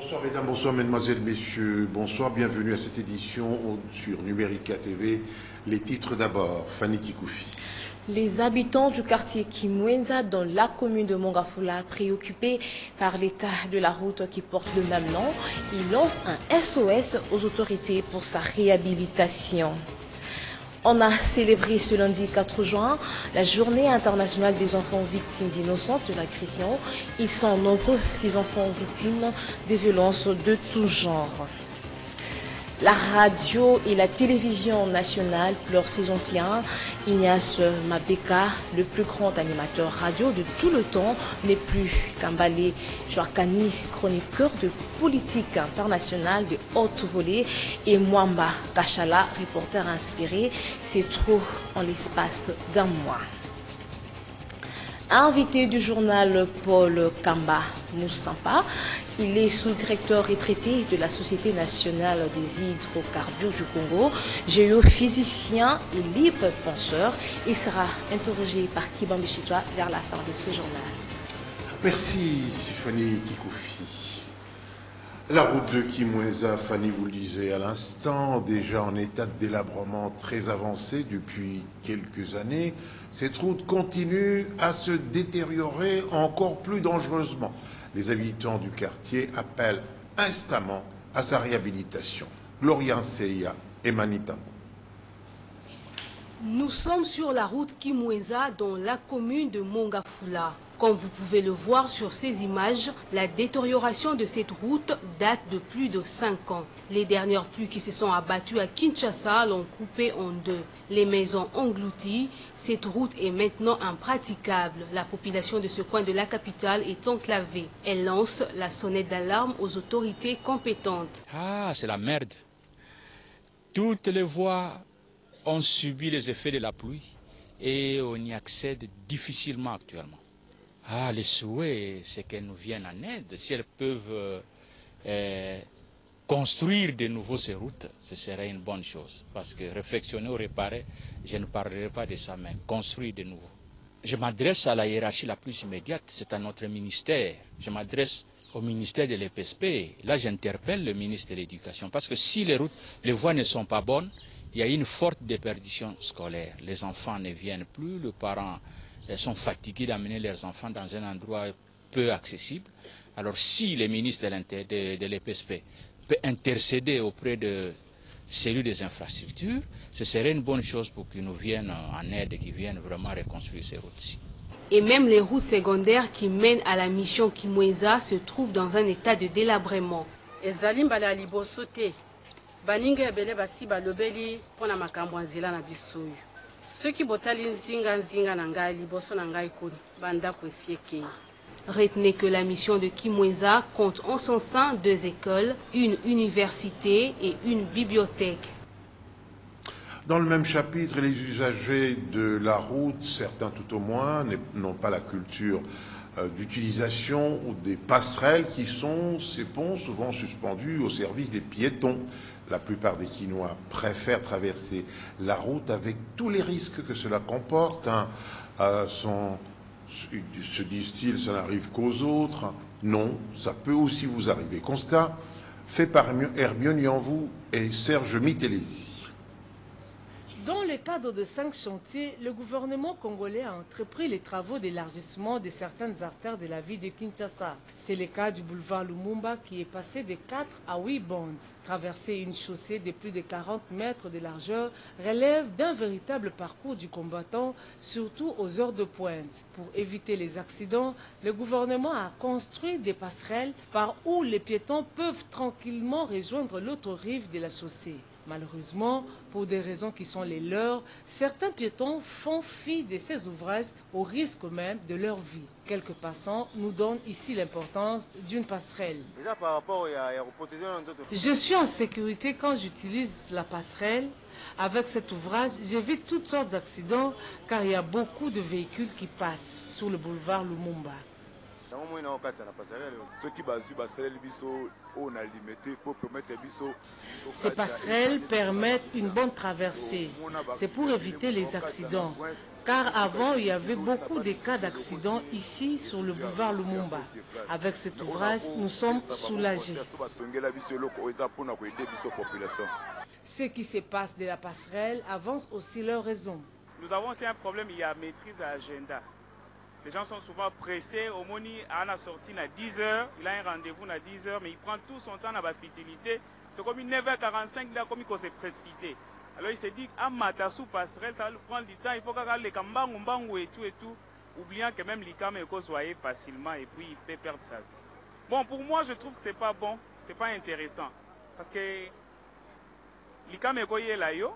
Bonsoir mesdames, bonsoir mesdemoiselles, messieurs, bonsoir, bienvenue à cette édition sur Numérica TV. Les titres d'abord, Fanny Kikoufi. Les habitants du quartier Kimwenza dans la commune de Mongafula, préoccupés par l'état de la route qui porte le même nom, ils lancent un SOS aux autorités pour sa réhabilitation. On a célébré ce lundi 4 juin la journée internationale des enfants victimes d'innocentes de l'agression. Ils sont nombreux, ces enfants victimes de violences de tout genre. La radio et la télévision nationale pleurent ses anciens. Ignace Mabeka, le plus grand animateur radio de tout le temps, n'est plus. Kambale Joakani, chroniqueur de politique internationale de haute volée, et Mwamba Kachala, reporter inspiré, c'est trop en l'espace d'un mois. Invité du journal Paul Kamba Moussampa, il est sous-directeur retraité de la Société nationale des hydrocarbures du Congo, géophysicien et libre penseur. Il sera interrogé par Kibambi Chitoa vers la fin de ce journal. Merci Fanny Kikoufi. La route de Kimwenza, Fanny vous le disait à l'instant, déjà en état de délabrement très avancé depuis quelques années, cette route continue à se détériorer encore plus dangereusement. Les habitants du quartier appellent instamment à sa réhabilitation. Gloria Seya et Manitam. Nous sommes sur la route Kimwenza dans la commune de Mongafula. Comme vous pouvez le voir sur ces images, la détérioration de cette route date de plus de 5 ans. Les dernières pluies qui se sont abattues à Kinshasa l'ont coupée en deux. Les maisons englouties, cette route est maintenant impraticable. La population de ce coin de la capitale est enclavée. Elle lance la sonnette d'alarme aux autorités compétentes. Ah, c'est la merde. Toutes les voies ont subi les effets de la pluie et on y accède difficilement actuellement. Ah, le souhait, c'est qu'elles nous viennent en aide. Si elles peuvent construire de nouveau ces routes, ce serait une bonne chose. Parce que réflexionner ou réparer, je ne parlerai pas de ça, mais construire de nouveau. Je m'adresse à la hiérarchie la plus immédiate, c'est à notre ministère. Je m'adresse au ministère de l'EPSP. Là, j'interpelle le ministre de l'Éducation. Parce que si les voies ne sont pas bonnes, il y a une forte déperdition scolaire. Les enfants ne viennent plus, les parents sont fatigués d'amener leurs enfants dans un endroit peu accessible. Alors si le ministre de l'EPSP peut intercéder auprès de celui des infrastructures, ce serait une bonne chose pour qu'ils nous viennent en aide et qu'ils viennent vraiment reconstruire ces routes-ci. Et même les routes secondaires qui mènent à la mission Kimwenza se trouvent dans un état de délabrement. Retenez que la mission de Kimwenza compte en son sein 2 écoles, une université et une bibliothèque. Dans le même chapitre, les usagers de la route, certains tout au moins, n'ont pas la culture d'utilisation des passerelles qui sont ces ponts souvent suspendus au service des piétons. La plupart des Quinois préfèrent traverser la route avec tous les risques que cela comporte. Se disent-ils, ça n'arrive qu'aux autres. Non, ça peut aussi vous arriver. Constat fait par Hermione Yanvou et Serge Mitelesi. Dans le cadre de 5 chantiers, le gouvernement congolais a entrepris les travaux d'élargissement de certaines artères de la ville de Kinshasa. C'est le cas du boulevard Lumumba qui est passé de 4 à 8 bandes. Traverser une chaussée de plus de 40 mètres de largeur relève d'un véritable parcours du combattant, surtout aux heures de pointe. Pour éviter les accidents, le gouvernement a construit des passerelles par où les piétons peuvent tranquillement rejoindre l'autre rive de la chaussée. Malheureusement, pour des raisons qui sont les leurs, certains piétons font fi de ces ouvrages au risque même de leur vie. Quelques passants nous donnent ici l'importance d'une passerelle. Je suis en sécurité quand j'utilise la passerelle. Avec cet ouvrage, j'évite toutes sortes d'accidents car il y a beaucoup de véhicules qui passent sur le boulevard Lumumba. Ces passerelles permettent une bonne traversée. C'est pour éviter les accidents. Car avant, il y avait beaucoup de cas d'accidents ici sur le boulevard Lumumba. Avec cet ouvrage, nous sommes soulagés. Ce qui se passe de la passerelle avance aussi leur raison. Nous avons aussi un problème, il y a maîtrise à l'agenda. Les gens sont souvent pressés. Au Moni, à la sortie, à 10h, il a un rendez-vous à 10h, mais il prend tout son temps dans la futilité. C'est comme 9h45, il a comme il s'est précipité. Alors il s'est dit, ah, Matassou passerelle, ça va lui prendre du temps, il faut qu'il les kambangu et tout, oubliant que même l'ICAM est soyez facilement et puis il peut perdre sa vie. Bon, pour moi, je trouve que c'est pas bon, c'est pas intéressant. Parce que l'ICAM est là, yo.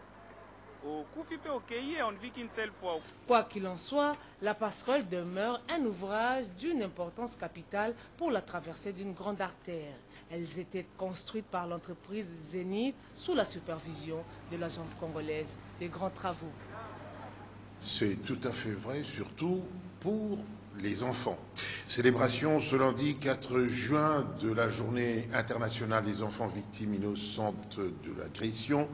On ne vit qu'une seule fois. Quoi qu'il en soit, la passerelle demeure un ouvrage d'une importance capitale pour la traversée d'une grande artère. Elles étaient construites par l'entreprise Zénith sous la supervision de l'Agence congolaise des grands travaux. C'est tout à fait vrai, surtout pour les enfants. Célébration ce lundi 4 juin de la Journée internationale des enfants victimes innocentes de l'agression.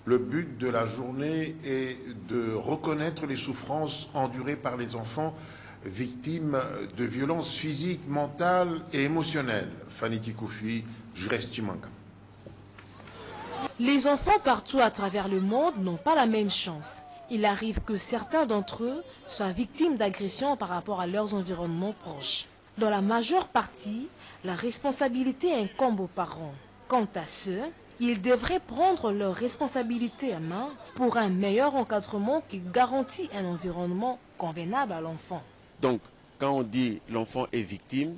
Le but de la journée est de reconnaître les souffrances endurées par les enfants victimes de violences physiques, mentales et émotionnelles. Fanny Kikoufi, Jurestimanka. Les enfants partout à travers le monde n'ont pas la même chance. Il arrive que certains d'entre eux soient victimes d'agressions par rapport à leurs environnements proches. Dans la majeure partie, la responsabilité incombe aux parents. Quant à ceux, ils devraient prendre leurs responsabilités à main pour un meilleur encadrement qui garantit un environnement convenable à l'enfant. Donc, quand on dit l'enfant est victime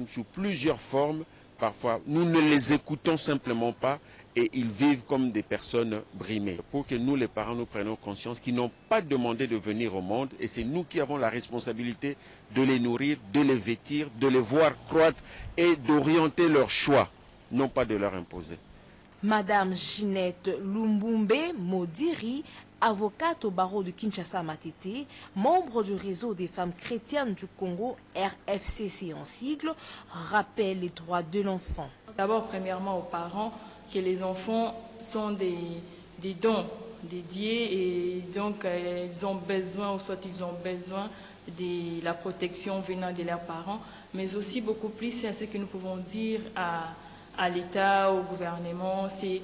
sous plusieurs formes. Parfois, nous ne les écoutons simplement pas et ils vivent comme des personnes brimées. Pour que nous, les parents, nous prenions conscience qu'ils n'ont pas demandé de venir au monde et c'est nous qui avons la responsabilité de les nourrir, de les vêtir, de les voir croître et d'orienter leur choix, non pas de leur imposer. Madame Ginette Lumbumbe Modiri, avocate au barreau de Kinshasa-Matete, membre du réseau des femmes chrétiennes du Congo, RFCC en sigle, rappelle les droits de l'enfant. D'abord, premièrement, aux parents, que les enfants sont des dons dédiés et donc ils ont besoin, ou soit ils ont besoin de la protection venant de leurs parents, mais aussi beaucoup plus, c'est ce que nous pouvons dire à l'État, au gouvernement, c'est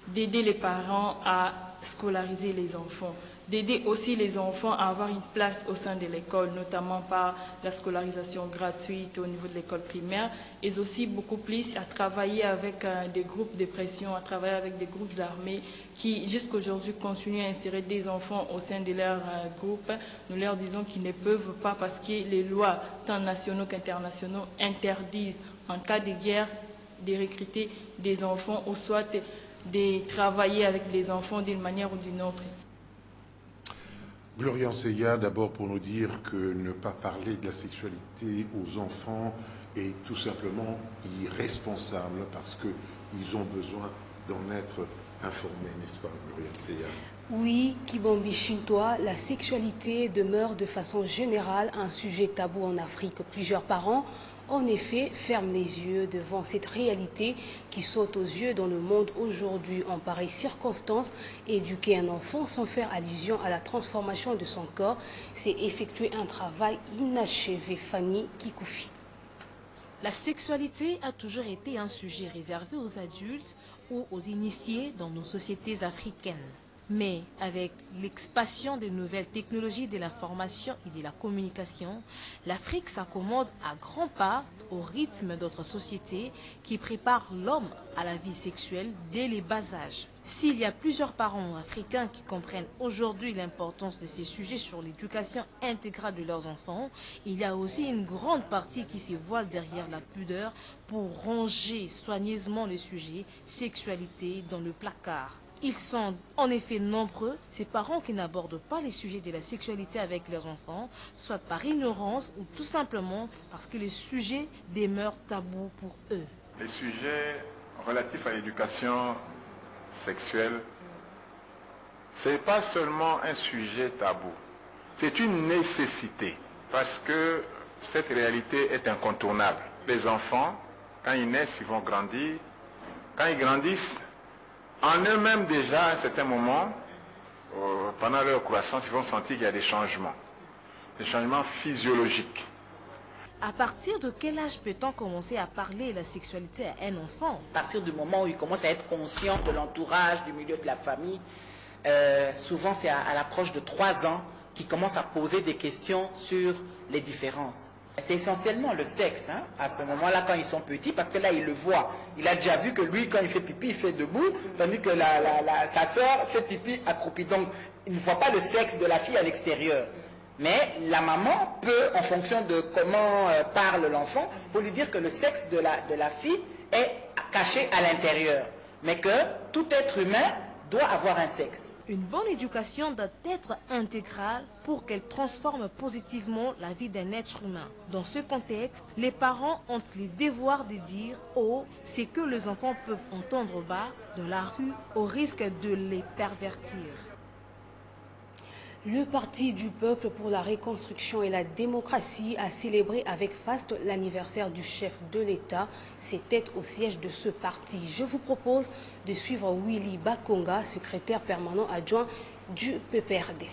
d'aider les parents à scolariser les enfants, d'aider aussi les enfants à avoir une place au sein de l'école, notamment par la scolarisation gratuite au niveau de l'école primaire, et aussi beaucoup plus à travailler avec des groupes de pression, à travailler avec des groupes armés qui jusqu'aujourd'hui continuent à insérer des enfants au sein de leur groupe. Nous leur disons qu'ils ne peuvent pas parce que les lois, tant nationaux qu'internationaux, interdisent en cas de guerre de recruter des enfants ou soit de travailler avec des enfants d'une manière ou d'une autre. Gloria Anseya, d'abord pour nous dire que ne pas parler de la sexualité aux enfants est tout simplement irresponsable parce qu'ils ont besoin d'en être informés, n'est-ce pas, Gloria Anseya? Oui, Kibombi Shintoa, la sexualité demeure de façon générale un sujet tabou en Afrique. Plusieurs parents, en effet, ferment les yeux devant cette réalité qui saute aux yeux dans le monde aujourd'hui. En pareille circonstance, éduquer un enfant sans faire allusion à la transformation de son corps, c'est effectuer un travail inachevé. Fanny Kikoufi. La sexualité a toujours été un sujet réservé aux adultes ou aux initiés dans nos sociétés africaines. Mais avec l'expansion des nouvelles technologies de l'information et de la communication, l'Afrique s'accommode à grands pas au rythme d'autres sociétés qui préparent l'homme à la vie sexuelle dès les bas âges. S'il y a plusieurs parents africains qui comprennent aujourd'hui l'importance de ces sujets sur l'éducation intégrale de leurs enfants, il y a aussi une grande partie qui se voile derrière la pudeur pour ranger soigneusement les sujets sexualité dans le placard. Ils sont en effet nombreux, ces parents qui n'abordent pas les sujets de la sexualité avec leurs enfants, soit par ignorance ou tout simplement parce que les sujets demeurent tabous pour eux. Les sujets relatifs à l'éducation sexuelle, ce n'est pas seulement un sujet tabou, c'est une nécessité parce que cette réalité est incontournable. Les enfants, quand ils naissent, ils vont grandir. Quand ils grandissent, en eux-mêmes déjà, à un certain moment, pendant leur croissance, ils vont sentir qu'il y a des changements physiologiques. À partir de quel âge peut-on commencer à parler de la sexualité à un enfant? À partir du moment où il commence à être conscient de l'entourage, du milieu de la famille, souvent c'est à l'approche de 3 ans qu'il commence à poser des questions sur les différences. C'est essentiellement le sexe, hein, à ce moment-là quand ils sont petits, parce que là il le voit. Il a déjà vu que lui quand il fait pipi, il fait debout, tandis que sa sœur fait pipi accroupie. Donc il ne voit pas le sexe de la fille à l'extérieur. Mais la maman peut, en fonction de comment parle l'enfant, pour lui dire que le sexe de la fille est caché à l'intérieur. Mais que tout être humain doit avoir un sexe. Une bonne éducation doit être intégrale pour qu'elle transforme positivement la vie d'un être humain. Dans ce contexte, les parents ont le devoir de dire haut ce que les enfants peuvent entendre bas dans la rue au risque de les pervertir. Le Parti du peuple pour la reconstruction et la démocratie a célébré avec faste l'anniversaire du chef de l'État. C'était au siège de ce parti. Je vous propose de suivre Willy Bakonga, secrétaire permanent adjoint du PPRD.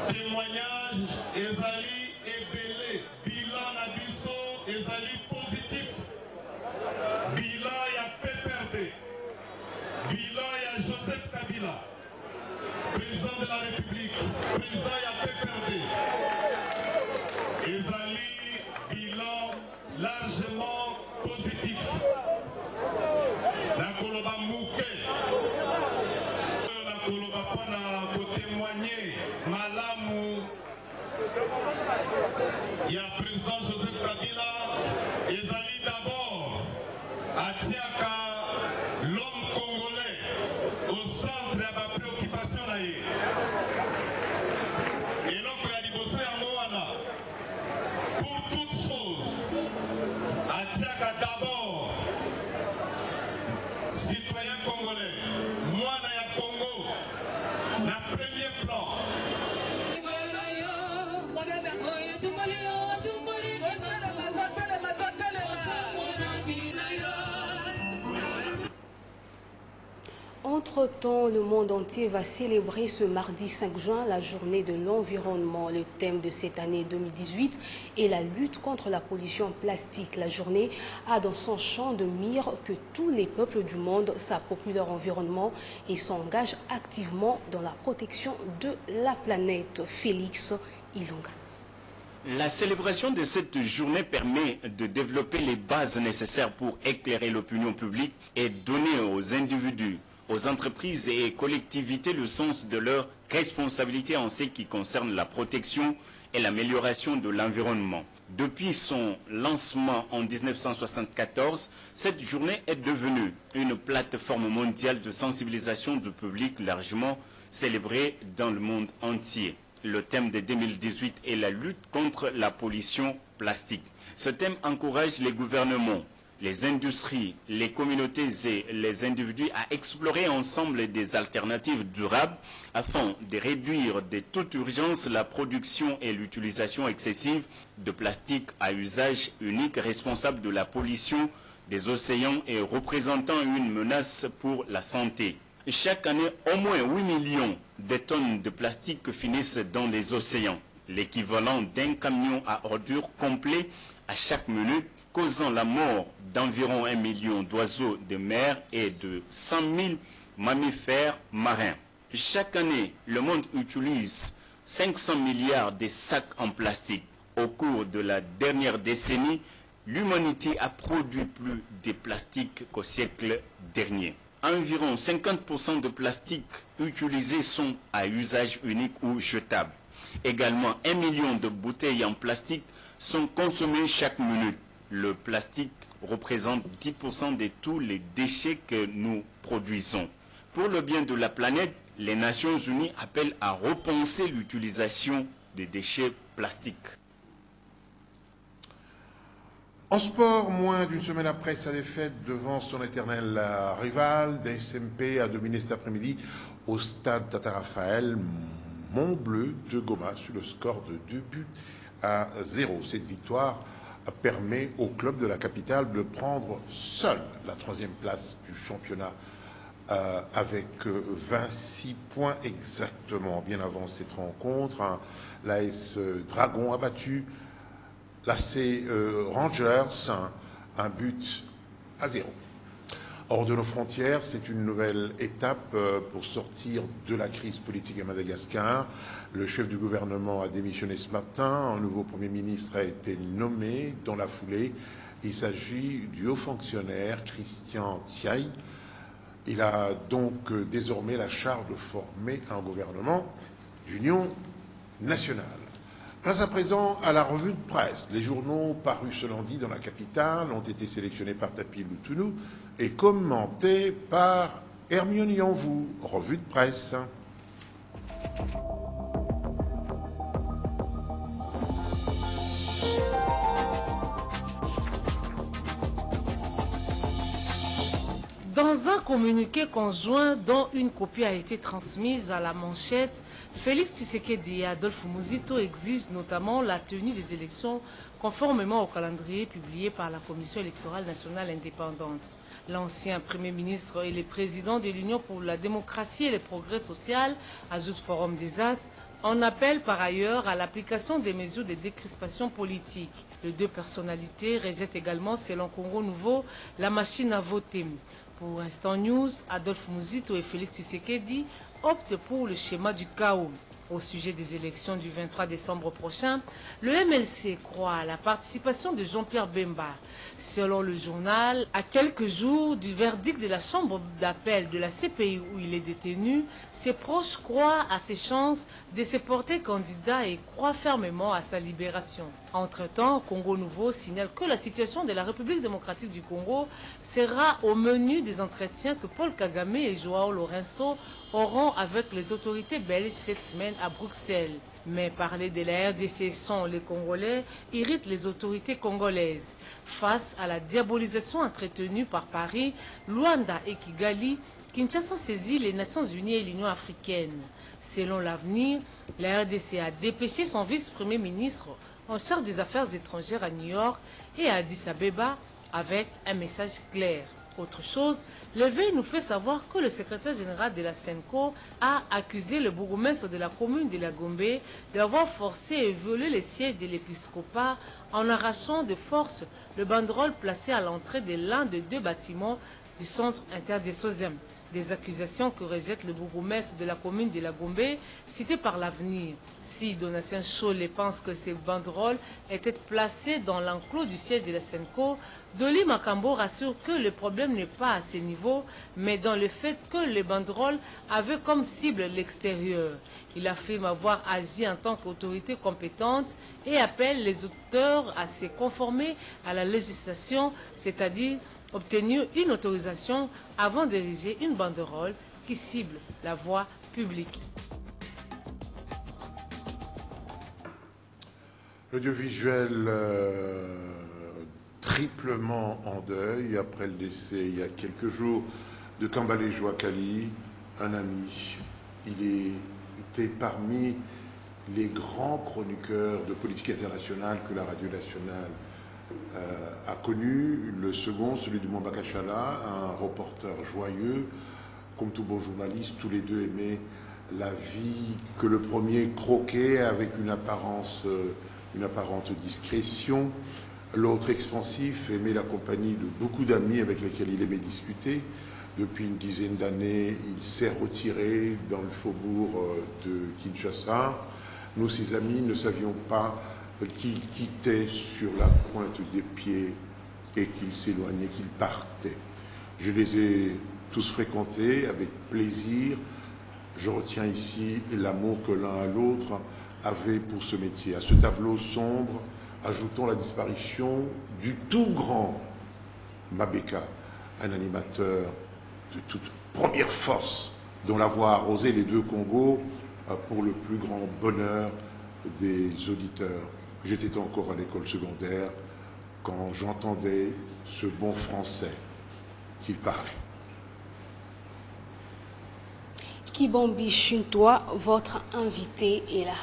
Témoignage ezali ebele, bilan na biso ezali positif, bilan ya PPRD, bilan ya Joseph Kabila, président de la République, président ya PPRD, ezali bilan largement positif. Na koloba muke, na koloba pana ko témoigner malamu. Il y a le président Joseph Kabila, ezali d'abord atiaka l'homme congolais au centre de la préoccupation. Et donc, il y a liboso yango wana. Pour toute chose, atiaka d'abord citoyen congolais, mwana ya Congo, na premier plan. Entre-temps, le monde entier va célébrer ce mardi 5 juin la journée de l'environnement. Le thème de cette année 2018 est la lutte contre la pollution plastique. La journée a dans son champ de mire que tous les peuples du monde s'approprient leur environnement et s'engagent activement dans la protection de la planète. Félix Ilunga. La célébration de cette journée permet de développer les bases nécessaires pour éclairer l'opinion publique et donner aux individus, aux entreprises et collectivités le sens de leur responsabilité en ce qui concerne la protection et l'amélioration de l'environnement. Depuis son lancement en 1974, cette journée est devenue une plateforme mondiale de sensibilisation du public largement célébrée dans le monde entier. Le thème de 2018 est la lutte contre la pollution plastique. Ce thème encourage les gouvernements, les industries, les communautés et les individus à explorer ensemble des alternatives durables afin de réduire de toute urgence la production et l'utilisation excessive de plastique à usage unique responsable de la pollution des océans et représentant une menace pour la santé. Chaque année, au moins 8 millions de tonnes de plastique finissent dans les océans, l'équivalent d'un camion à ordures complet à chaque minute, causant la mort d'environ 1 million d'oiseaux de mer et de 100 000 mammifères marins. Chaque année, le monde utilise 500 milliards de sacs en plastique. Au cours de la dernière décennie, l'humanité a produit plus de plastique qu'au siècle dernier. Environ 50% de plastique utilisés sont à usage unique ou jetable. Également, 1 million de bouteilles en plastique sont consommées chaque minute. Le plastique représente 10% de tous les déchets que nous produisons. Pour le bien de la planète, Les Nations Unies appellent à repenser l'utilisation des déchets plastiques. En sport, moins d'une semaine après sa défaite devant son éternel rival, DSMP a dominé cet après-midi au stade Tata Raphaël Montbleu de Goma sur le score de 2-0. Cette victoire permet au club de la capitale de prendre seul la 3e place du championnat avec 26 points exactement. Bien avant cette rencontre, l'AS Dragon a battu l'AC Rangers, un but à 0. Hors de nos frontières, c'est une nouvelle étape pour sortir de la crise politique à Madagascar. Le chef du gouvernement a démissionné ce matin. Un nouveau Premier ministre a été nommé dans la foulée. Il s'agit du haut fonctionnaire Christian Thiaï. Il a donc désormais la charge de former un gouvernement d'union nationale. Place à présent à la revue de presse. Les journaux parus ce lundi dans la capitale ont été sélectionnés par Tapi Loutounou et commentés par Hermione Yanvou. Revue de presse. Dans un communiqué conjoint dont une copie a été transmise à la manchette, Félix Tshisekedi et Adolphe Muzito exigent notamment la tenue des élections conformément au calendrier publié par la Commission électorale nationale indépendante. L'ancien Premier ministre et le président de l'Union pour la démocratie et le progrès social, ajoute Forum des As, en appelle par ailleurs à l'application des mesures de décrispation politique. Les deux personnalités rejettent également, selon Congo Nouveau, la machine à voter. Pour Instant News, Adolphe Muzito et Félix Tshisekedi optent pour le schéma du chaos. Au sujet des élections du 23 décembre prochain, le MLC croit à la participation de Jean-Pierre Bemba. Selon le journal, à quelques jours du verdict de la chambre d'appel de la CPI où il est détenu, ses proches croient à ses chances de se porter candidat et croient fermement à sa libération. Entre-temps, Congo Nouveau signale que la situation de la République démocratique du Congo sera au menu des entretiens que Paul Kagame et Joao Lourenço auront avec les autorités belges cette semaine à Bruxelles. Mais parler de la RDC sans les Congolais irrite les autorités congolaises. Face à la diabolisation entretenue par Paris, Luanda et Kigali, Kinshasa saisit les Nations Unies et l'Union africaine. Selon l'Avenir, la RDC a dépêché son vice-premier ministre en charge des affaires étrangères à New York et à Addis Abeba avec un message clair. Autre chose, le Veille nous fait savoir que le secrétaire général de la SENCO a accusé le bourgmestre de la commune de la Gombe d'avoir forcé et violé les sièges de l'épiscopat en arrachant de force le banderole placé à l'entrée de l'un des deux bâtiments du centre interdécésem. Des accusations que rejette le bourgmestre de la commune de la Gombe, cité par l'Avenir. Si Donatien Chollet pense que ces banderoles étaient placées dans l'enclos du siège de la SENCO, Dolly Makambo rassure que le problème n'est pas à ce niveau, mais dans le fait que les banderoles avaient comme cible l'extérieur. Il affirme avoir agi en tant qu'autorité compétente et appelle les auteurs à se conformer à la législation, c'est-à-dire obtenir une autorisation avant d'ériger une banderole qui cible la voie publique. L'audiovisuel triplement en deuil après le décès il y a quelques jours de Kambale Joakali, un ami. Il était parmi les grands chroniqueurs de politique internationale que la radio nationale a connu. Le second, celui de Mwamba Kachala, un reporter joyeux. Comme tout bon journaliste, tous les deux aimaient la vie que le premier croquait avec une apparente discrétion. L'autre expansif aimait la compagnie de beaucoup d'amis avec lesquels il aimait discuter. Depuis une dizaine d'années, il s'est retiré dans le faubourg de Kinshasa. Nous, ses amis, ne savions pas qu'il quittait sur la pointe des pieds et qu'il s'éloignait, qu'il partait. Je les ai tous fréquentés avec plaisir. Je retiens ici l'amour que l'un à l'autre avait pour ce métier. À ce tableau sombre, ajoutons la disparition du tout grand Mabeka, un animateur de toute première force dont la voix arrosait les deux Congos pour le plus grand bonheur des auditeurs. J'étais encore à l'école secondaire quand j'entendais ce bon français qu'il parlait. Kibombi Chuntois, votre invité est là.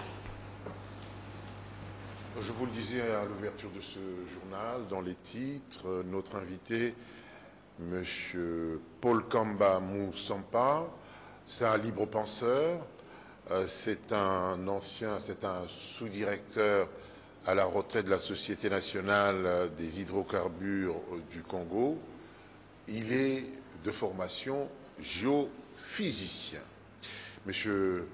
Je vous le disais à l'ouverture de ce journal, dans les titres, notre invité, M. Paul Kamba Moussampa, c'est un libre penseur, c'est un sous-directeur à la retraite de la Société nationale des hydrocarbures du Congo. Il est de formation géophysicien. Monsieur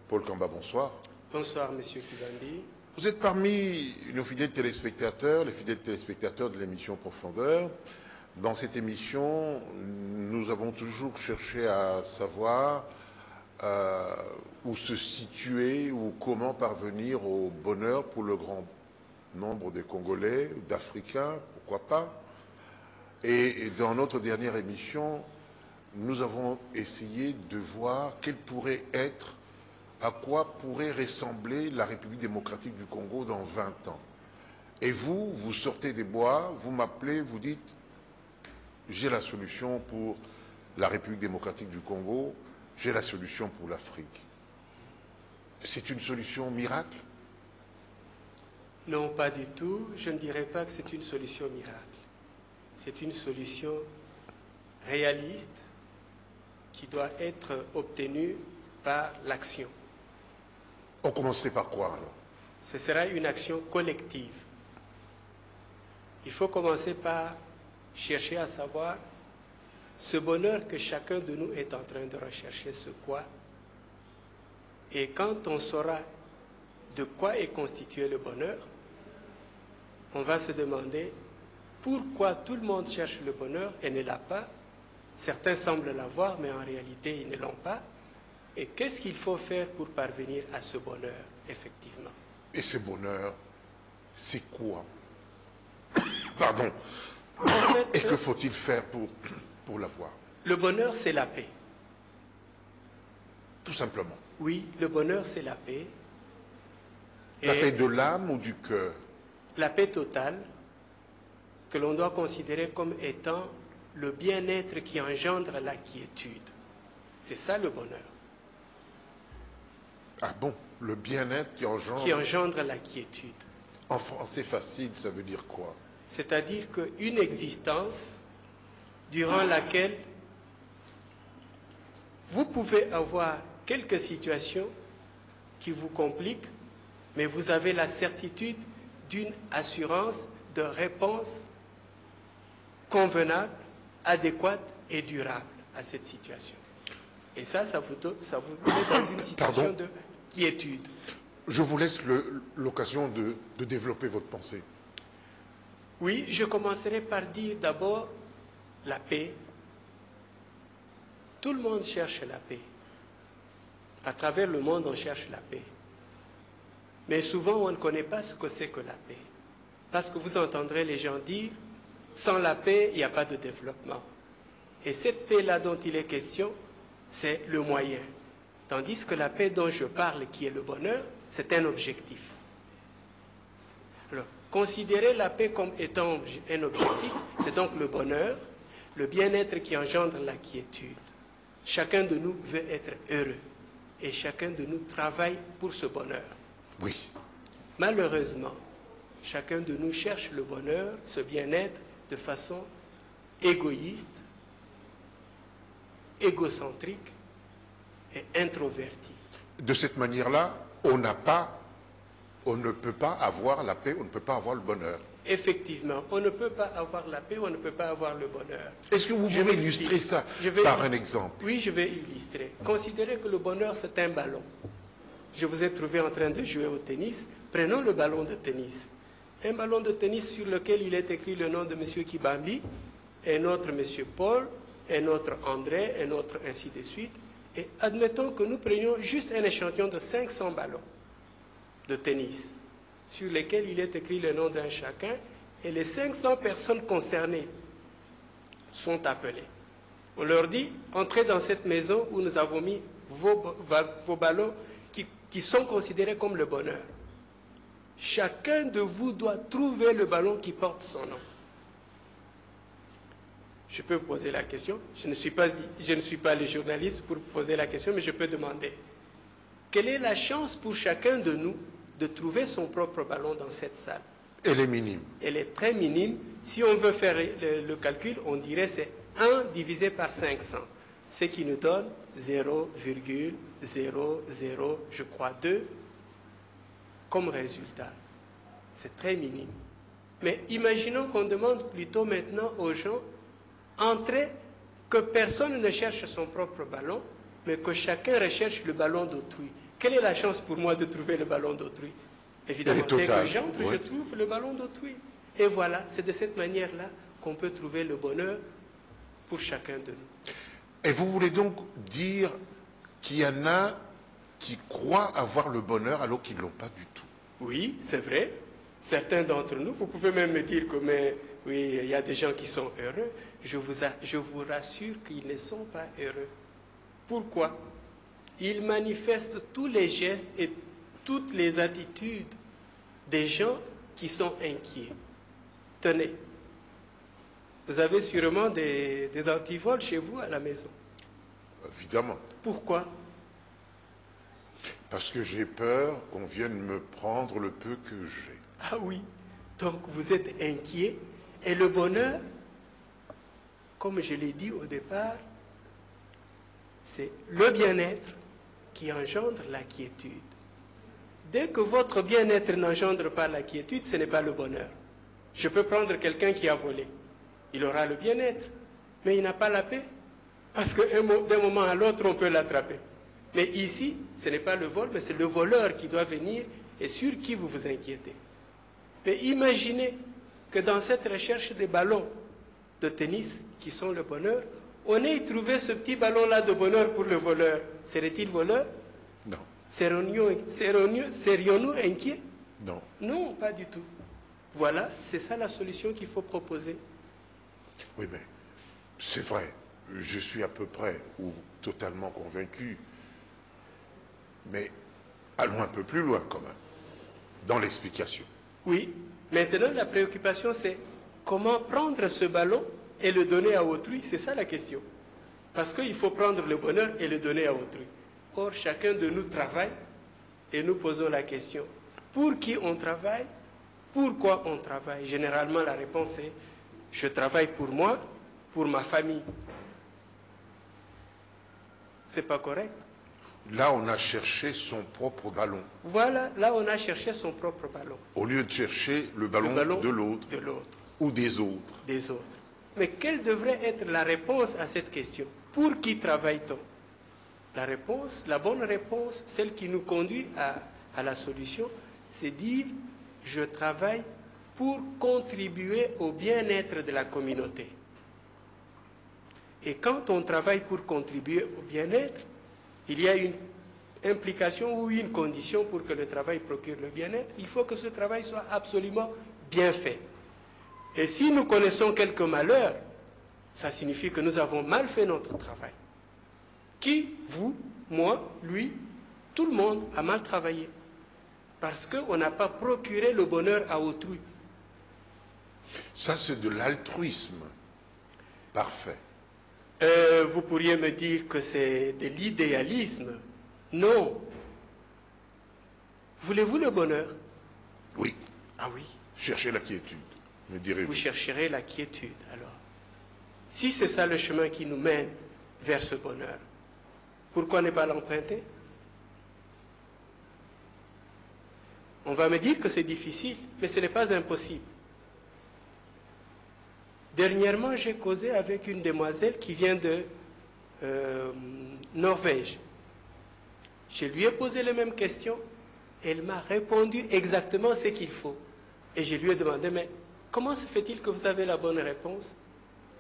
Paul Kamba, bonsoir. Bonsoir, Monsieur Kibambi. Vous êtes parmi nos fidèles téléspectateurs, les fidèles téléspectateurs de l'émission Profondeur. Dans cette émission, nous avons toujours cherché à savoir où se situer ou comment parvenir au bonheur pour le grand nombre des Congolais, d'Africains, pourquoi pas. Et dans notre dernière émission, nous avons essayé de voir quelle pourrait être, à quoi pourrait ressembler la République démocratique du Congo dans 20 ans. Et vous, vous sortez des bois, vous m'appelez, vous dites « j'ai la solution pour la République démocratique du Congo, j'ai la solution pour l'Afrique ». C'est une solution miracle? Non, pas du tout. Je ne dirais pas que c'est une solution miracle. C'est une solution réaliste qui doit être obtenue par l'action. On commencerait par quoi alors? Ce sera une action collective. Il faut commencer par chercher à savoir ce bonheur que chacun de nous est en train de rechercher, ce quoi. Et quand on saura de quoi est constitué le bonheur, on va se demander pourquoi tout le monde cherche le bonheur et ne l'a pas. Certains semblent l'avoir, mais en réalité, ils ne l'ont pas. Et qu'est-ce qu'il faut faire pour parvenir à ce bonheur, effectivement? Et ce bonheur, c'est quoi? Pardon. En fait, et que faut-il faire pour l'avoir? Le bonheur, c'est la paix. Tout simplement. Oui, le bonheur, c'est la paix. La paix de l'âme ou du cœur? La paix totale, que l'on doit considérer comme étant le bien-être qui engendre la quiétude. C'est ça le bonheur. Ah bon? Le bien-être qui engendre... Qui engendre la quiétude. En français facile, ça veut dire quoi? C'est-à-dire qu'une existence durant laquelle vous pouvez avoir quelques situations qui vous compliquent, mais vous avez la certitude d'une assurance de réponse convenable, adéquate et durable à cette situation. Et ça vous met dans une situation de quiétude. Je vous laisse l'occasion de développer votre pensée. Oui, je commencerai par dire d'abord la paix. Tout le monde cherche la paix. À travers le monde, on cherche la paix. Mais souvent, on ne connaît pas ce que c'est que la paix. Parce que vous entendrez les gens dire, sans la paix, il n'y a pas de développement. Et cette paix-là dont il est question, c'est le moyen. Tandis que la paix dont je parle, qui est le bonheur, c'est un objectif. Alors, considérer la paix comme étant un objectif, c'est donc le bonheur, le bien-être qui engendre la quiétude. Chacun de nous veut être heureux et chacun de nous travaille pour ce bonheur. Oui. Malheureusement, chacun de nous cherche le bonheur, ce bien-être, de façon égoïste, égocentrique et introvertie. De cette manière-là, on ne peut pas avoir la paix, on ne peut pas avoir le bonheur. Effectivement, on ne peut pas avoir la paix, on ne peut pas avoir le bonheur. Est-ce que vous pouvez illustrer ça par un exemple? Oui, je vais illustrer. Considérez que le bonheur, c'est un ballon. Je vous ai trouvé en train de jouer au tennis. Prenons le ballon de tennis. Un ballon de tennis sur lequel il est écrit le nom de M. Kibambi, un autre M. Paul, un autre André, un autre ainsi de suite. Et admettons que nous prenions juste un échantillon de 500 ballons de tennis sur lesquels il est écrit le nom d'un chacun et les 500 personnes concernées sont appelées. On leur dit, entrez dans cette maison où nous avons mis vos ballons qui sont considérés comme le bonheur. Chacun de vous doit trouver le ballon qui porte son nom. Je peux vous poser la question. Je ne suis pas le journaliste pour poser la question, mais je peux demander. Quelle est la chance pour chacun de nous de trouver son propre ballon dans cette salle? Elle est minime. Elle est très minime. Si on veut faire le calcul, on dirait c'est 1 divisé par 500, ce qui nous donne 0,00, je crois, 2 comme résultat. C'est très minime. Mais imaginons qu'on demande plutôt maintenant aux gens, entrez, que personne ne cherche son propre ballon, mais que chacun recherche le ballon d'autrui. Quelle est la chance pour moi de trouver le ballon d'autrui? Évidemment, dès que j'entre, je trouve le ballon d'autrui. Et voilà, c'est de cette manière-là qu'on peut trouver le bonheur pour chacun de nous. Et vous voulez donc dire qu'il y en a qui croient avoir le bonheur alors qu'ils ne l'ont pas du tout? Oui, c'est vrai. Certains d'entre nous, vous pouvez même me dire que oui, il y a des gens qui sont heureux. Je vous rassure qu'ils ne sont pas heureux. Pourquoi? Ils manifestent tous les gestes et toutes les attitudes des gens qui sont inquiets. Tenez, vous avez sûrement des antivols chez vous à la maison. Évidemment. Pourquoi? Parce que j'ai peur qu'on vienne me prendre le peu que j'ai. Ah oui, donc vous êtes inquiet. Et le bonheur, comme je l'ai dit au départ, c'est le bien-être qui engendre la quiétude. Dès que votre bien-être n'engendre pas la quiétude, ce n'est pas le bonheur. Je peux prendre quelqu'un qui a volé. Il aura le bien-être, mais il n'a pas la paix. Parce que d'un moment à l'autre, on peut l'attraper. Mais ici, ce n'est pas le vol, mais c'est le voleur qui doit venir et sur qui vous vous inquiétez. Mais imaginez que dans cette recherche des ballons de tennis qui sont le bonheur, on ait trouvé ce petit ballon-là de bonheur pour le voleur. Serait-il voleur? Non. Serions-nous inquiets? Non. Non, pas du tout. Voilà, c'est ça la solution qu'il faut proposer. Oui, mais c'est vrai. Je suis à peu près ou totalement convaincu. Mais allons un peu plus loin quand même, dans l'explication. Oui. Maintenant, la préoccupation, c'est comment prendre ce ballon et le donner à autrui. C'est ça la question. Parce qu'il faut prendre le bonheur et le donner à autrui. Or, chacun de nous travaille et nous posons la question. Pour qui on travaille? Pourquoi on travaille? Généralement, la réponse est je travaille pour moi, pour ma famille. C'est pas correct. Là, on a cherché son propre ballon. Voilà, là, on a cherché son propre ballon. Au lieu de chercher le ballon de l'autre. De l'autre. Ou des autres. Des autres. Mais quelle devrait être la réponse à cette question? Pour qui travaille-t-on? La réponse, la bonne réponse, celle qui nous conduit à la solution, c'est dire je travaille pour contribuer au bien-être de la communauté. Et quand on travaille pour contribuer au bien-être, il y a une implication ou une condition pour que le travail procure le bien-être. Il faut que ce travail soit absolument bien fait. Et si nous connaissons quelques malheurs, ça signifie que nous avons mal fait notre travail. Qui? Vous, moi, lui, tout le monde a mal travaillé. Parce qu'on n'a pas procuré le bonheur à autrui. Ça, c'est de l'altruisme. Parfait. Vous pourriez me dire que c'est de l'idéalisme. Non. Voulez-vous le bonheur? Oui. Ah oui. Cherchez la quiétude, me direz-vous. Vous chercherez la quiétude, alors. Si c'est ça le chemin qui nous mène vers ce bonheur, pourquoi ne pas l'emprunter? On va me dire que c'est difficile, mais ce n'est pas impossible. Dernièrement, j'ai causé avec une demoiselle qui vient de Norvège. Je lui ai posé les mêmes questions. Elle m'a répondu exactement ce qu'il faut. Et je lui ai demandé, mais comment se fait-il que vous avez la bonne réponse?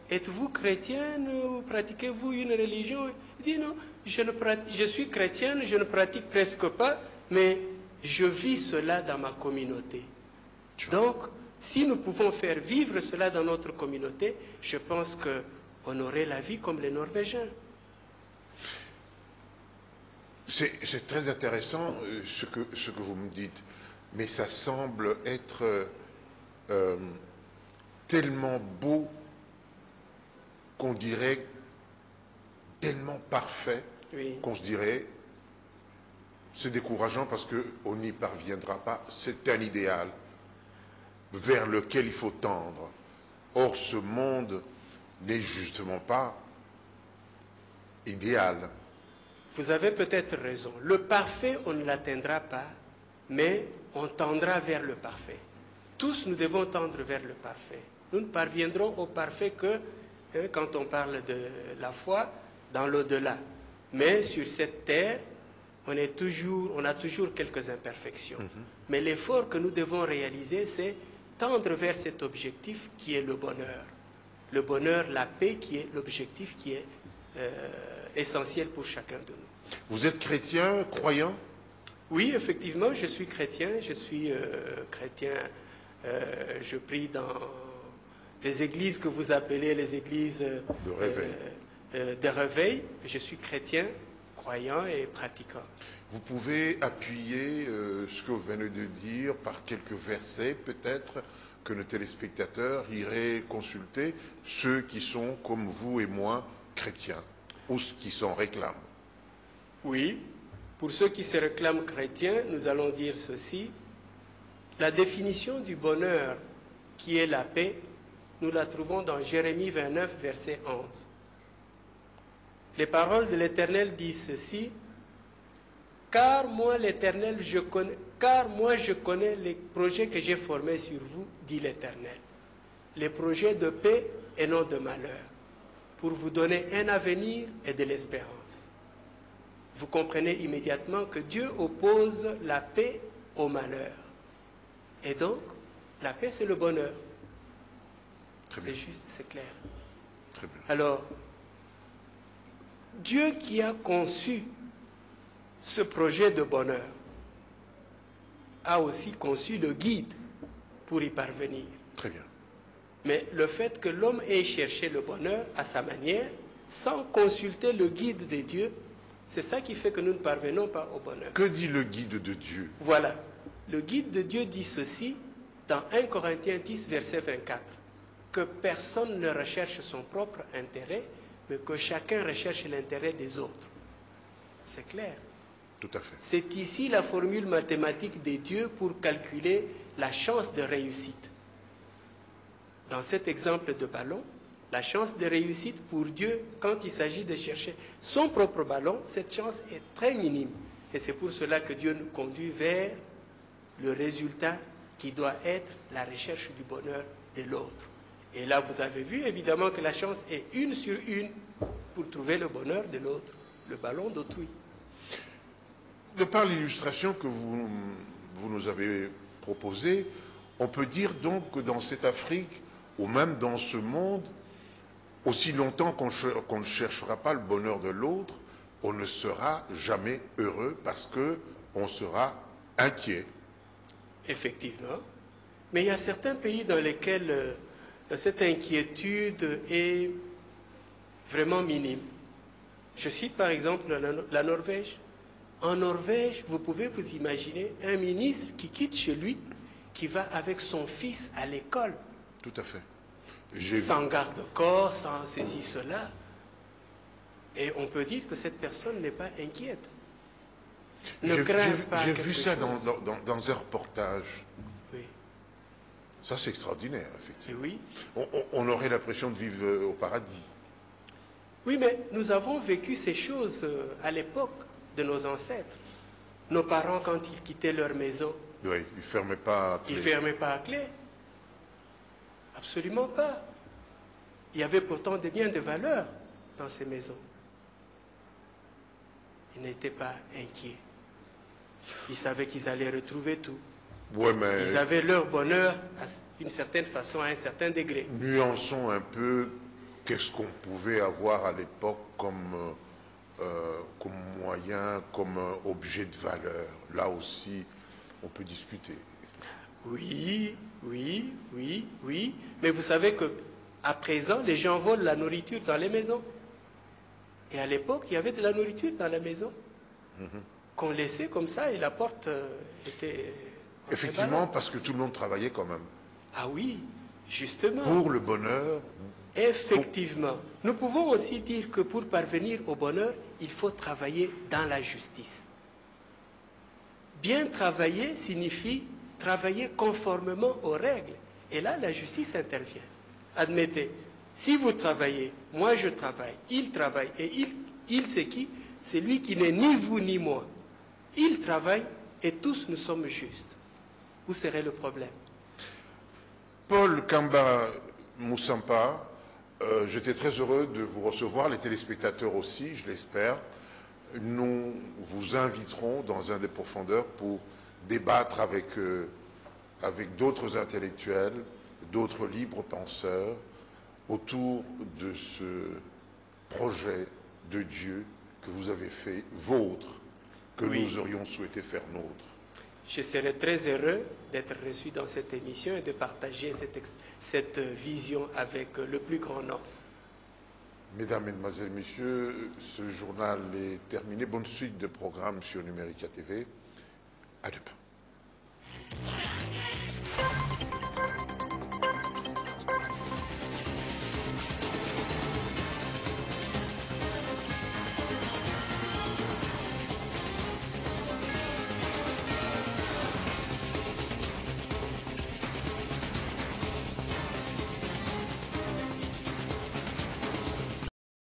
Êtes-vous chrétienne ou pratiquez-vous une religion? Il dit, non, je suis chrétienne, je ne pratique presque pas, mais je vis cela dans ma communauté. Donc, si nous pouvons faire vivre cela dans notre communauté, je pense on aurait la vie comme les Norvégiens. C'est très intéressant ce que vous me dites, mais ça semble être tellement beau qu'on dirait, tellement parfait, oui, qu'on se dirait, c'est décourageant parce qu'on n'y parviendra pas. C'est un idéal vers lequel il faut tendre. Or, ce monde n'est justement pas idéal. Vous avez peut-être raison. Le parfait, on ne l'atteindra pas, mais on tendra vers le parfait. Tous, nous devons tendre vers le parfait. Nous ne parviendrons au parfait que quand on parle de la foi dans l'au-delà. Mais sur cette terre, on a toujours quelques imperfections. Mais l'effort que nous devons réaliser, c'est tendre vers cet objectif qui est le bonheur. Le bonheur, la paix, qui est l'objectif qui est essentiel pour chacun de nous. Vous êtes chrétien, croyant? Oui, effectivement, je suis chrétien. Je suis chrétien. Je prie dans les églises que vous appelez les églises de réveil. De réveil. Je suis chrétien, croyant et pratiquant. Vous pouvez appuyer ce que vous venez de dire par quelques versets, peut-être, que nos téléspectateurs iraient consulter, ceux qui sont, comme vous et moi, chrétiens, ou ceux qui s'en réclament. Oui, pour ceux qui se réclament chrétiens, nous allons dire ceci. La définition du bonheur, qui est la paix, nous la trouvons dans Jérémie 29, verset 11. Les paroles de l'Éternel disent ceci. Car moi, l'Éternel, je connais les projets que j'ai formés sur vous, dit l'Éternel. Les projets de paix et non de malheur, pour vous donner un avenir et de l'espérance. Vous comprenez immédiatement que Dieu oppose la paix au malheur. Et donc, la paix, c'est le bonheur. C'est juste, c'est clair. Très bien. Alors, Dieu qui a conçu ce projet de bonheur a aussi conçu le guide pour y parvenir. Très bien. Mais le fait que l'homme ait cherché le bonheur à sa manière, sans consulter le guide de Dieu, c'est ça qui fait que nous ne parvenons pas au bonheur. Que dit le guide de Dieu? Voilà. Le guide de Dieu dit ceci dans 1 Corinthiens 10, verset 24. Que personne ne recherche son propre intérêt, mais que chacun recherche l'intérêt des autres. C'est clair. Tout à fait. C'est ici la formule mathématique des dieux pour calculer la chance de réussite. Dans cet exemple de ballon, la chance de réussite pour Dieu, quand il s'agit de chercher son propre ballon, cette chance est très minime. Et c'est pour cela que Dieu nous conduit vers le résultat qui doit être la recherche du bonheur de l'autre. Et là, vous avez vu évidemment que la chance est 1 sur 1 pour trouver le bonheur de l'autre, le ballon d'autrui. De par l'illustration que vous nous avez proposée, on peut dire donc que dans cette Afrique, ou même dans ce monde, aussi longtemps qu'on ne cherchera pas le bonheur de l'autre, on ne sera jamais heureux parce qu'on sera inquiet. Effectivement. Mais il y a certains pays dans lesquels cette inquiétude est vraiment minime. Je cite par exemple la Norvège. En Norvège, vous pouvez vous imaginer un ministre qui quitte chez lui, qui va avec son fils à l'école. Tout à fait. Sans garde-corps, sans ceci, cela. Et on peut dire que cette personne n'est pas inquiète. Ne craive pas. J'ai vu ça dans un reportage. Oui. Ça, c'est extraordinaire, effectivement. Et oui. On aurait l'impression de vivre au paradis. Oui, mais nous avons vécu ces choses à l'époque de nos ancêtres. Nos parents, quand ils quittaient leur maison, oui, ils ne fermaient pas à clé. Ils ne fermaient pas à clé. Absolument pas. Il y avait pourtant des biens de valeur dans ces maisons. Ils n'étaient pas inquiets. Ils savaient qu'ils allaient retrouver tout. Ouais, mais ils avaient leur bonheur d'une certaine façon, à un certain degré. Nuançons un peu qu'est-ce qu'on pouvait avoir à l'époque comme moyen, comme objet de valeur. Là aussi, on peut discuter. Oui. Mais vous savez que À présent, les gens volent la nourriture dans les maisons. Et à l'époque, il y avait de la nourriture dans la maison qu'on laissait comme ça et la porte était... Effectivement, parce que tout le monde travaillait quand même. Ah oui, justement. Pour le bonheur. Effectivement. Nous pouvons aussi dire que pour parvenir au bonheur, il faut travailler dans la justice. Bien travailler signifie travailler conformément aux règles. Et là, la justice intervient. Admettez, si vous travaillez, moi je travaille, il travaille, et il c'est qui? C'est lui qui n'est ni vous ni moi. Il travaille et tous nous sommes justes. Où serait le problème? Paul Kamba Moussampa, j'étais très heureux de vous recevoir, les téléspectateurs aussi, je l'espère. Nous vous inviterons dans un des profondeurs pour débattre avec d'autres intellectuels, d'autres libres penseurs, autour de ce projet de Dieu que vous avez fait vôtre, que nous aurions souhaité faire nôtre. Je serais très heureux d'être reçu dans cette émission et de partager cette vision avec le plus grand nombre. Mesdames, Mesdemoiselles, Messieurs, ce journal est terminé. Bonne suite de programmes sur Numérica TV. À demain.